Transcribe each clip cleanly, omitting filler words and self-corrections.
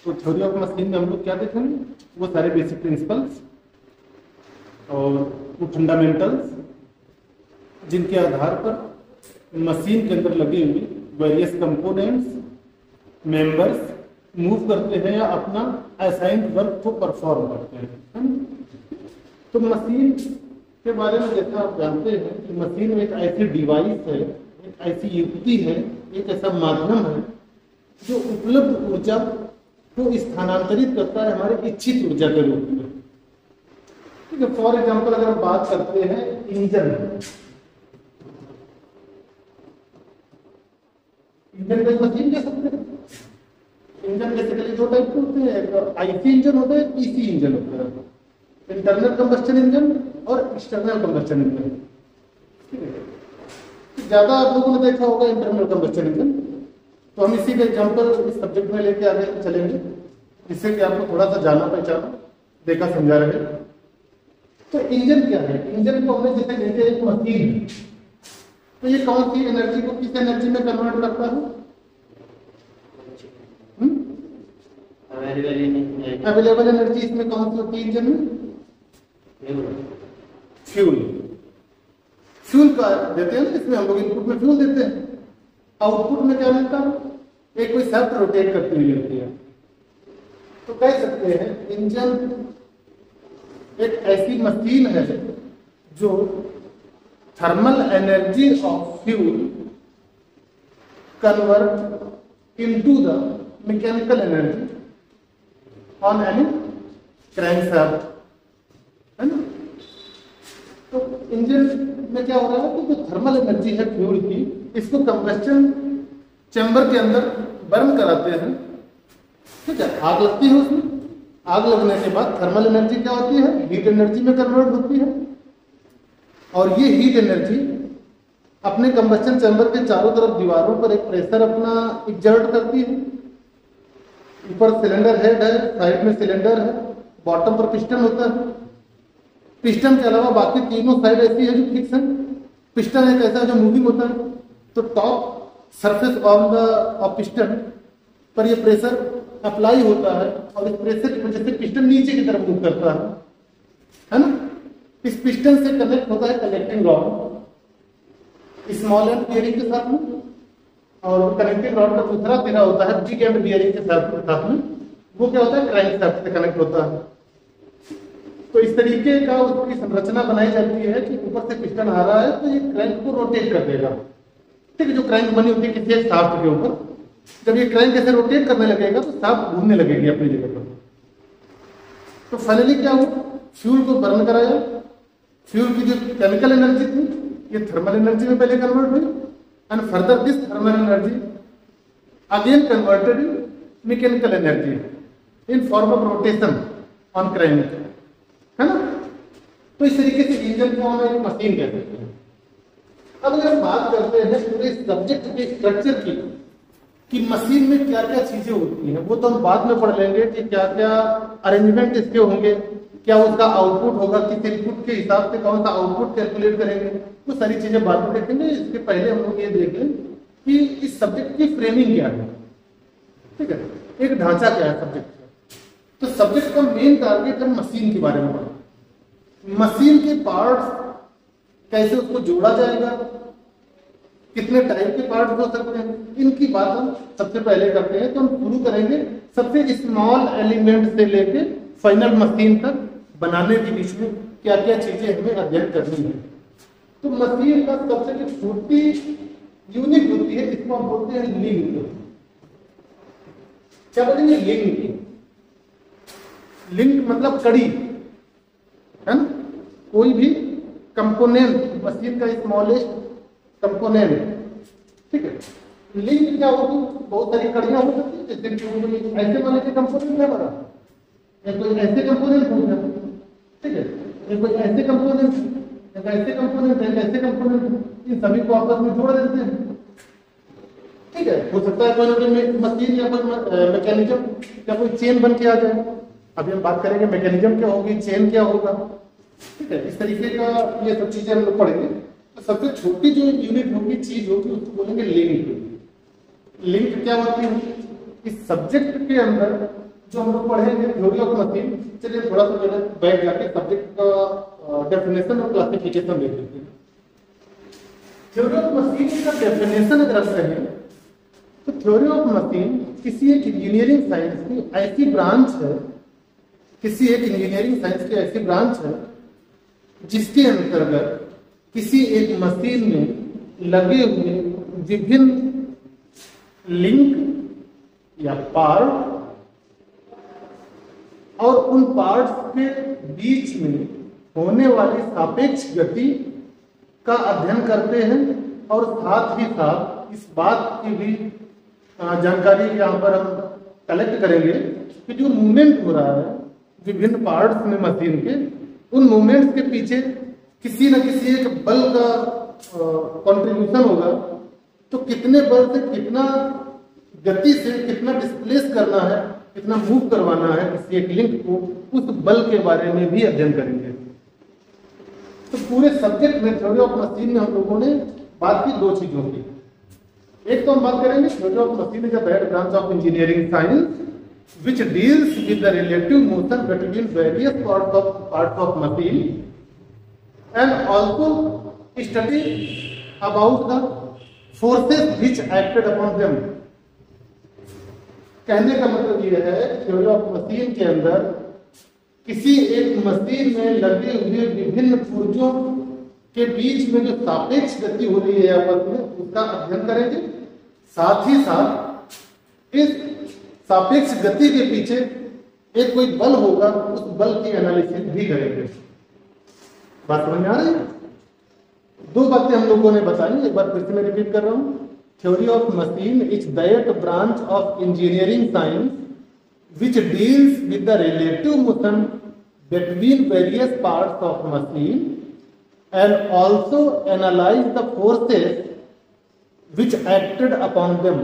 तो theory of machine में हम लोग क्या देखेंगे, वो सारे बेसिक प्रिंसिपल्स और वो फंडामेंटल्स जिनके आधार पर मशीन के अंदर लगे हुए वेरियस कंपोनेंट्स मेंबर्स मूव करते हैं या अपना असाइंड वर्क को परफॉर्म करते हैं, है ना? तो मशीन के बारे में जैसा आप जानते हैं कि मशीन एक ऐसी डिवाइस है, एक ऐसी युक्ति है, एक ऐसा माध्यम है जो उपलब्ध ऊर्जा को स्थानांतरित करता है हमारे इच्छित ऊर्जा के रूप में। ठीक है, फॉर एग्जाम्पल अगर हम बात करते हैं इंजन का मशीन कह सकते हैं। इंजन बेसिकली दो टाइप के होते हैं, एक आईसी इंजन होता है, पीसी इंजन होता है, इंटरनल कंबस्टन इंजन और एक्सटर्नल कंबस्टन इंजन। ठीक है, तो ज्यादा आप लोगों ने देखा होगा इंटरनल कंबस्टन इंजन, तो हम इसी का एग्जांपल इस सब्जेक्ट में लेके आगे चलेंगे, जिससे कि आपको थोड़ा सा जाना पहचाना देखा समझा रहे। तो इंजन क्या है? इंजन को हमने जैसे लेते हैं एक मशीन, तो ये कौन सी एनर्जी को किस एनर्जी में कन्वर्ट करता है? अवेलेबल एनर्जी इसमें कौन सी होती है इंजन में? फ्यूल। फ्यूल का देते हैं ना, इसमें हम लोग इनपुट में फ्यूल देते हैं, आउटपुट में क्या मिलता है? एक कोई शाफ्ट रोटेट करती हुई मिलती है। तो कह सकते हैं इंजन एक ऐसी मशीन है जो thermal energy of fuel convert into the mechanical energy on any crankshaft, है ना? तो इंजन में क्या हो रहा है कि जो थर्मल एनर्जी है फ्यूल की, इसको कंबस्टन चैम्बर के अंदर बर्न कराते हैं। ठीक है, आग लगती है उसमें, आग लगने के बाद थर्मल एनर्जी क्या होती है? हीट एनर्जी में कन्वर्ट होती है, और ये हीट एनर्जी अपने कंबस्टन चैम्बर के चारों तरफ दीवारों पर एक प्रेशर अपना एग्जर्ट करती है। ऊपर सिलेंडर हेड है, साइड में सिलेंडर है, बॉटम पर पिस्टन होता है। पिस्टन के अलावा बाकी तीनों साइड ऐसी है जो फिक्स है। पिस्टन एक ऐसा जो मूविंग होता है, तो top surface on the piston पर ये प्रेशर अप्लाई होता है, और इस प्रेशर की वजह से पिस्टन नीचे की तरफ मूव करता है ना? इस पिस्टन से कनेक्ट होता है connecting rod small and bearing के साथ में, और कनेक्टिंग रॉड का दूसरा सिरा होता है बिग एंड बियरिंग के साथ में, वो क्या होता है? क्रैंकशाफ्ट से कनेक्ट होता है। तो इस तरीके का उसकी संरचना बनाई जाती है कि ऊपर से पिस्टन आ रहा है तो ये क्रैंक को रोटेट कर देगा। ठीक है, जो क्रैंक बनी होती है किसी एक शाफ्ट के ऊपर, जब ये क्रैंक ऐसे रोटेट करने लगेगा तो शाफ्ट घूमने लगेगी अपनी जगह पर। तो फाइनली क्या हुआ? फ्यूल को बर्न कराया, फ्यूल की जो केमिकल एनर्जी थी ये थर्मल एनर्जी में पहले कन्वर्ट हुई, and further this thermal energy again converted in mechanical energy in form of rotation on crank, है ना? तो इस तरीके से इंजन को हम एक मशीन कहते हैं। अब अगर हम बात करते हैं पूरे सब्जेक्ट के स्ट्रक्चर की कि मशीन में क्या क्या चीजें होती हैं, वो तो हम बाद में पढ़ लेंगे कि क्या क्या अरेंजमेंट इसके होंगे, क्या उसका आउटपुट होगा, किस इनपुट के हिसाब से कौन सा आउटपुट कैलकुलेट करेंगे, वो सारी चीजें बाद में देखेंगे। इसके पहले हम लोग ये देखें कि इस सब्जेक्ट की फ्रेमिंग क्या है। ठीक है, एक ढांचा क्या है सब्जेक्ट का। तो सब्जेक्ट का मेन टारगेट है मशीन के बारे में पढ़ना। मशीन के पार्ट्स कैसे उसको जोड़ा जाएगा, कितने टाइप के पार्ट्स हो सकते हैं, इनकी बात हम सबसे पहले करते हैं। तो हम शुरू करेंगे सबसे स्मॉल एलिमेंट से लेके फाइनल मशीन तक बनाने के बीच में क्या क्या चीजें हमें अध्ययन करनी है। तो मशीन का सबसे जो छोटी यूनिट होती है इसको हम बोलते हैं लिंक। क्या बोलेंगे? लिंक। लिंक मतलब कड़ी, है ना? कोई भी कंपोनेंट, मशीन का स्मॉलेस्ट कंपोनेंट। ठीक है, लिंक क्या होगी? बहुत सारी कड़ियां हो सकती है, जैसे ऐसे वाले के कंपोनेंट है हमारा, या कोई ऐसे कंपोनेंट हो गया। ठीक है, या कोई ऐसे कंपोनेंट, या ऐसे कंपोनेंट है, ऐसे कंपोनेंट, इन सभी को आपस में जोड़ देते हैं। ठीक है, हो सकता है कोई मशीन या कोई मैकेनिज्म या कोई चेन बन के आ जाए। अभी हम बात करेंगे मैकेनिज्म क्या होगी, चेन क्या होगा। ठीक है, इस तरीके का ये सब चीजें हम लोग पढ़ेंगे। तो सबसे छोटी जो यूनिट होगी, चीज होगी, उसको बोलेंगे लिंक। लिंक क्या होती है? इस सब्जेक्ट के अंदर जो हम लोग पढ़ेंगे थ्योरी ऑफ मशीन। चलिए थोड़ा सा पहले बैठ जाके सब्जेक्ट का डेफिनेशन और क्लासिफिकेशन देख लेते हैं। थ्योरी ऑफ मशीन का डेफिनेशन अगर कहें तो थ्योरी ऑफ मशीन किसी एक इंजीनियरिंग साइंस की ऐसी ब्रांच है, किसी एक इंजीनियरिंग साइंस की ऐसी ब्रांच है जिसके अंतर्गत किसी एक मशीन में लगे हुए विभिन्न लिंक या पार्ट और उन पार्ट्स के बीच में होने वाली सापेक्ष गति का अध्ययन करते हैं और साथ ही साथ इस बात की भी जानकारी यहाँ पर हम कलेक्ट करेंगे कि जो मूवमेंट हो रहा है विभिन्न पार्ट्स में मशीन के, उन मूवमेंट्स के पीछे किसी न किसी एक बल का कंट्रीब्यूशन होगा। तो कितने बल से कितना गति से कितना डिस्प्लेस करना है, कितना मूव करवाना है किसी एक लिंक को, उस बल के बारे में भी अध्ययन करेंगे। तो पूरे सब्जेक्ट में थ्योरी ऑफ मशीन में हम लोगों ने बात की दो चीजों की। एक तो हम बात करेंगे theory of machine is a branch of engineering science which deals with the relative motion between various parts of machine and also study about the forces which acted upon them। कहने का मतलब यह है थ्योरी ऑफ मशीन के अंदर किसी एक machine में लगे हुए विभिन्न पुर्जों के बीच में जो सापेक्ष गति हो रही है आपस में, उसका अध्ययन करेंगे। साथ ही साथ इस सापेक्ष गति के पीछे एक कोई बल होगा, उस बल की एनालिसिस भी करेंगे। बात समझ में आ रही है? दो बातें हम लोगों ने बताई, एक बार फिर से मैं रिपीट कर रहा हूं। Theory of machine is that branch of engineering science which deals with the relative motion between various parts of machine and also analyze the forces which acted upon them।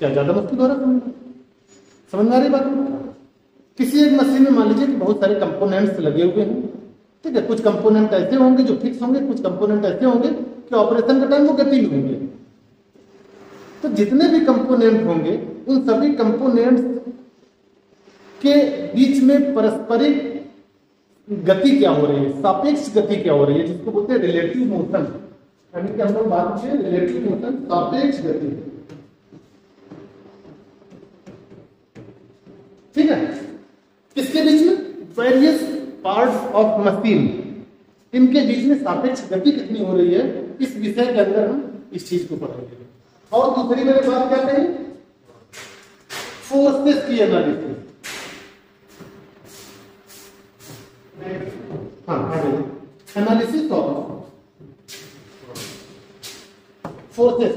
क्या ज्यादा मुश्किल हो रहा है? समझ में आ रही बात? किसी एक मशीन में मान लीजिए कि बहुत सारे कंपोनेंट्स लगे हुए हैं, ठीक है। कुछ कंपोनेंट ऐसे होंगे जो फिक्स होंगे, कुछ कंपोनेंट ऐसे होंगे कि ऑपरेशन के टाइम वो गतिशील होंगे। तो जितने भी कंपोनेंट होंगे उन सभी कंपोनेंट्स के बीच में पारस्परिक गति क्या हो रही है, सापेक्ष गति क्या हो रही है, जिसको बोलते हैं रिलेटिव मोशन। यानी कि हम लोग बात करें रिलेटिव मोशन, सापेक्ष गति, ठीक है। किसके बीच में? वेरियस पार्ट्स ऑफ मशीन, इनके बीच में सापेक्ष गति कितनी हो रही है, इस विषय के अंदर हम इस चीज को पढ़ेंगे। और दूसरी मेरे बात क्या कही? फोर्सेस की एनालिसिस। हाँ, एनालिसिस ऑफ फोर्सेस।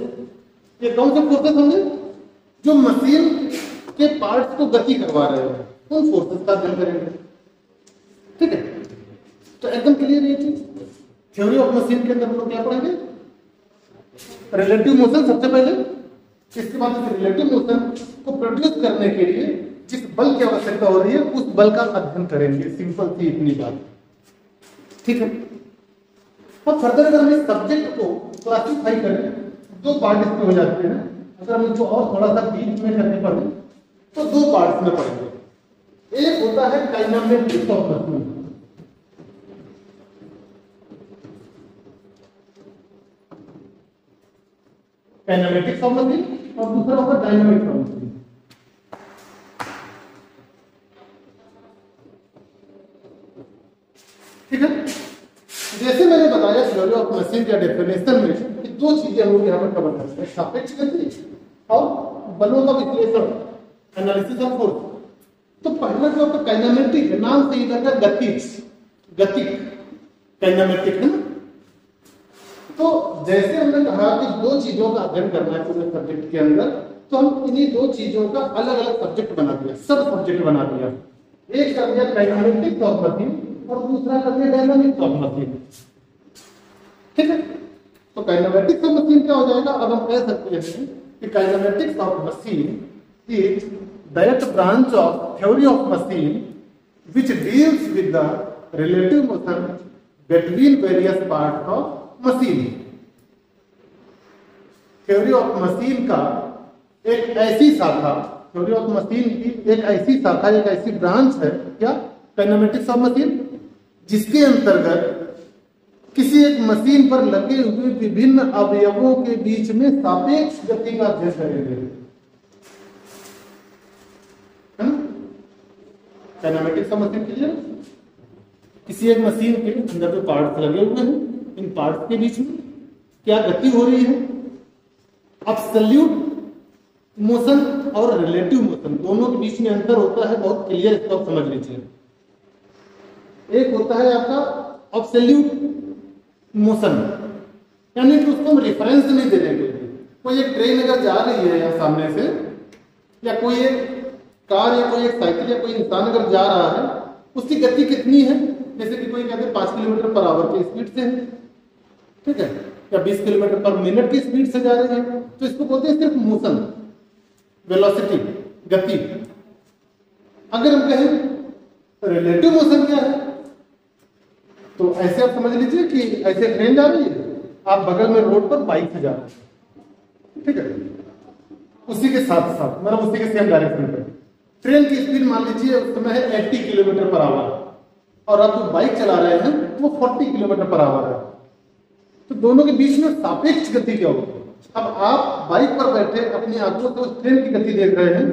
ये कौन से फोर्सेस होंगे? जो मशीन के पार्ट्स को गति करवा रहे हैं, उन फोर्सेस का अध्ययन करेंगे, ठीक है। तो एकदम क्लियर ये चीज। थ्योरी ऑफ मशीन के अंदर हम लोग क्या पढ़ेंगे? रिलेटिव मोशन सबसे पहले, इसके बाद रिलेटिव मोशन को प्रोड्यूस करने के लिए जिस बल की आवश्यकता हो रही है उस बल का अध्ययन करेंगे। सिंपल सी इतनी बात, ठीक है। और फर्दर अगर हम इस सब्जेक्ट को क्लासिफाई करें, दो पार्ट इसमें हो जाते हैं। अगर हम इसको और थोड़ा सा डीप में करने पड़े तो दो पार्ट्स में पढ़ेंगे। एक होता है kinematics of machine, kinematics of machine, और दूसरा होगा डायनामिक्स ऑफ मशीन। ठीक है। जैसे मैंने बताया थ्योरी ऑफ मशीन का डेफिनेशन में कि दो चीजें हम लोग यहाँ पर कवर करते हैं, सापेक्ष गति और बलों का विश्लेषण, एनालिसिस ऑफ फोर्स। तो पहला जो आपका काइनेमेटिक है, नाम से ही लगा गतिक, काइनेमेटिक है ना। तो जैसे हमने कहा कि दो चीजों का अध्ययन करना है पूरे सब्जेक्ट के अंदर, तो हम इन्हीं दो चीजों का अलग अलग सब्जेक्ट बना दिया, सब सब्जेक्ट बना दिया। एक कर दिया काइनेमेटिक्स ऑफ मशीन और दूसरा कर दिया डायनामिक्स ऑफ मशीन, ठीक है। तो काइनेमेटिक्स ऑफ मशीन क्या हो जाएगा? अब हम कह सकते हैं कि kinematics of machine is that branch of theory of machine which deals with the relative motion between various parts of machine. Theory of machine का एक ऐसी शाखा थ्योरी ऑफ मशीन की एक ऐसी शाखा, एक ऐसी ब्रांच है क्या, काइनेमेटिक्स ऑफ मशीन, जिसके अंतर्गत किसी एक मशीन पर लगे हुए विभिन्न अवयवों के बीच में सापेक्ष गति का अध्ययन करेंगे, है ना। काइनेमेटिक्स ऑफ मशीन के लिए किसी एक मशीन के अंदर जो पार्ट्स लगे हुए हैं, इन पार्ट्स के बीच में क्या गति हो रही है। एब्सोल्यूट मोशन और रिलेटिव मोशन दोनों के बीच में अंतर होता है, बहुत क्लियर, इसको आप समझ लीजिए। एक होता है आपका एब्सोल्यूट मोशन, यानी कि उसको हम रेफरेंस नहीं दे देंगे। कोई एक ट्रेन अगर जा रही है यहाँ सामने से, या कोई एक कार या कोई एक साइकिल या कोई इंसान अगर जा रहा है, उसकी गति कितनी है, जैसे कि कोई कहते हैं 5 किलोमीटर पर आवर की स्पीड से है, ठीक है, या 20 किलोमीटर पर मिनट की स्पीड से जा रही है, तो इसको बोलते हैं सिर्फ मोशन, वेलोसिटी, गति। अगर हम कहें रिलेटिव मोशन क्या है, तो ऐसे आप समझ लीजिए कि ऐसे ट्रेन जा रही है, आप बगल में रोड पर बाइक से जा रहे हैं, ठीक है, उसी के साथ साथ मतलब उसी के सेम डायरेक्शन पर ट्रेन की स्पीड मान लीजिए उस समय है 80 किलोमीटर पर आवर, और आप जो बाइक चला रहे हैं वो 40 किलोमीटर पर आवर है, तो दोनों के बीच में सापेक्ष गति क्या होगी। अब आप बाइक पर बैठे अपनी आंखों से उस ट्रेन की गति देख रहे हैं,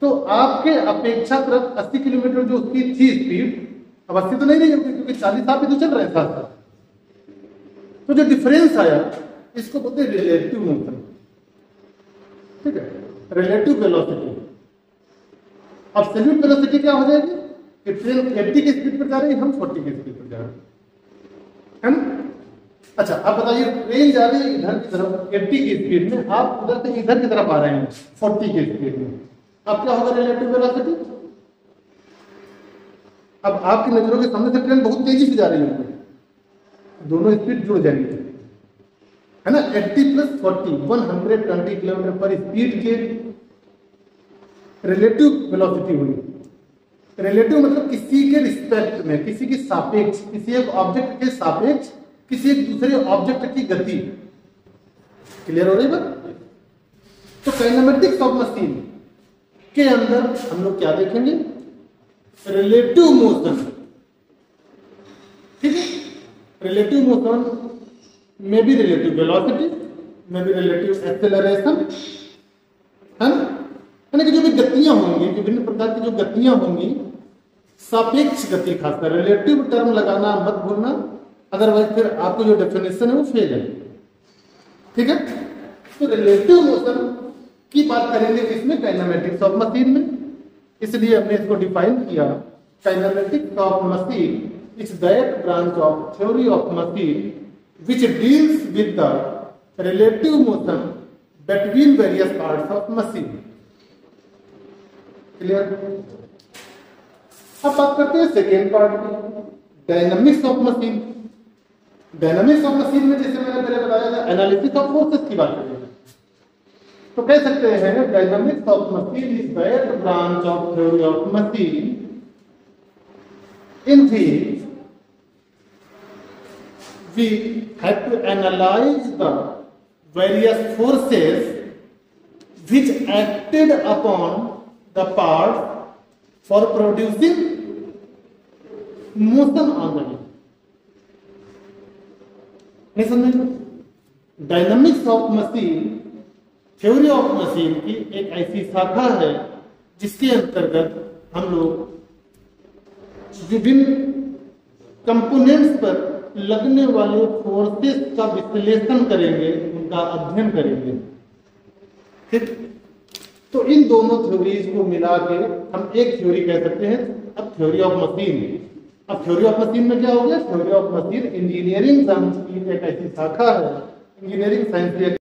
तो आपके अपेक्षाकृत 80 किलोमीटर जो उसकी थी स्पीड, अब 80 तो नहीं रही होगी, क्योंकि 40 आप भी तो चल रहे हैं साथ साथ, तो जो डिफरेंस आया इसको बोलते हैं रिलेटिव मोशन, ठीक है, रिलेटिव वेलोसिटी। एब्सोल्यूट वेलोसिटी क्या हो जाएगी कि ट्रेन 80 की स्पीड पर जा रही है, हम 40 की स्पीड पर जा रहे हैं, है ना। अच्छा, आप बताइए, ट्रेन जा रही है इधर की तरफ 80 की स्पीड में, आप उधर से इधर की तरफ आ रहे हैं 40 की स्पीड में, अब क्या होगा रिलेटिव वेलोसिटी। अब आपकी नजरों के सामने से ट्रेन बहुत तेजी से जा रही है, दोनों स्पीड जुड़ जाएंगे, है ना। 80 + 40 120 किलोमीटर पर स्पीड के रिलेटिव वेलोसिटी हुई। रिलेटिव मतलब किसी के रिस्पेक्ट में, किसी की सापेक्ष, किसी एक ऑब्जेक्ट के सापेक्ष किसी एक दूसरे ऑब्जेक्ट की गति। क्लियर हो रही बात। तो काइनेमेटिक्स ऑफ मशीन के अंदर हम लोग क्या देखेंगे, रिलेटिव मोशन, ठीक है। रिलेटिव मोशन में भी रिलेटिव वेलोसिटी, में भी रिलेटिव एक्सेलरेशन, है ना, यानी कि जो भी गतियां होंगी, विभिन्न प्रकार की जो गतियां होंगी, सापेक्ष गति, खासकर रिलेटिव टर्म लगाना मत भूलना, अदरवाइज फिर आपको जो डेफिनेशन है वो फेल है, ठीक है। तो रिलेटिव मोशन की बात करेंगे किसमें, काइनेमेटिक्स ऑफ मशीन में, इसलिए हमने इसको डिफाइन किया। Kinematics of machine is that branch of theory of machine which deals with the relative motion between various parts of machine. Clear. अब बात करते हैं सेकेंड पार्ट की, dynamics of machine. Dynamics of machine में जैसे मैंने पहले बताया था, एनालिसिस ऑफ फोर्सेस की बात करेंगे, तो कह सकते हैं dynamics of machine is that branch of theory of machine in which we have to analyze the various forces which acted upon the part for producing motion on the wheel. नहीं समझे। Dynamics of machine theory of machine की एक ऐसी शाखा है जिसके अंतर्गत हम लोग विभिन्न कंपोनेंट्स पर लगने वाले फोर्सेस का विश्लेषण करेंगे, उनका अध्ययन करेंगे, ठीक। तो इन दोनों थ्योरीज को मिला के हम एक थ्योरी कह सकते हैं, अब थ्योरी ऑफ मशीन। अब थ्योरी ऑफ मशीन में क्या हो गया, theory of machine engineering science की एक ऐसी शाखा है, इंजीनियरिंग साइंस की